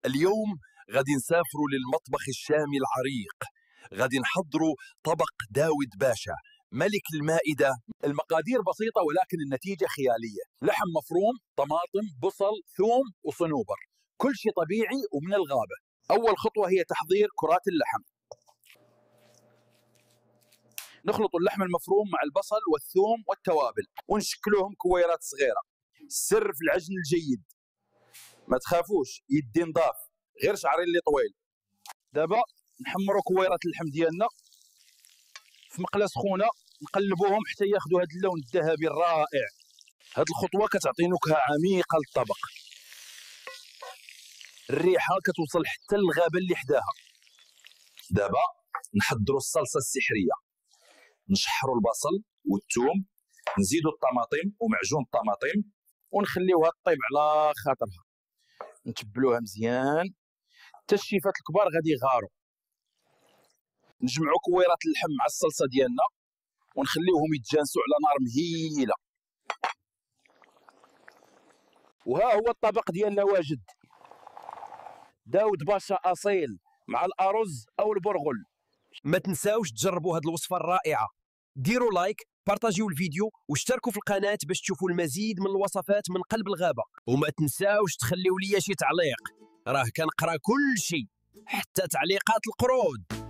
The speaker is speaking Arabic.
اليوم غادي نسافروا للمطبخ الشامي العريق. غادي نحضروا طبق داود باشا ملك المائدة. المقادير بسيطة ولكن النتيجة خيالية. لحم مفروم، طماطم، بصل، ثوم وصنوبر، كل شيء طبيعي ومن الغابة. أول خطوة هي تحضير كرات اللحم. نخلط اللحم المفروم مع البصل والثوم والتوابل ونشكلوهم كويرات صغيرة. السر في العجن الجيد، ما تخافوش يدي نضاف غير شعري اللي طويل. دابا نحمروا كويرات اللحم ديالنا في مقله سخونه، نقلبوهم حتى ياخذوا هذا اللون الذهبي الرائع. هذه الخطوه كتعطي نكهه عميقه للطبق، الريحه كتوصل حتى للغابه اللي حداها. دابا نحضروا الصلصه السحريه، نشحروا البصل والثوم، نزيدوا الطماطم ومعجون الطماطم ونخليوها طيب على خاطرها. نتبلوها مزيان حتى الشيفات الكبار غادي يغاروا. نجمعوا كويرات اللحم مع الصلصه ديالنا ونخليوهم يتجانسوا على نار مهيله. وها هو الطبق ديالنا واجد، داود باشا اصيل مع الارز او البرغل. ما تنساوش تجربوا هذه الوصفه الرائعه. ديروا لايك، بارطاجيو الفيديو واشتركوا في القناه باش تشوفوا المزيد من الوصفات من قلب الغابه. وما تنساوش تخليوا لي شي تعليق، راه كنقرا كل شيء حتى تعليقات القرود.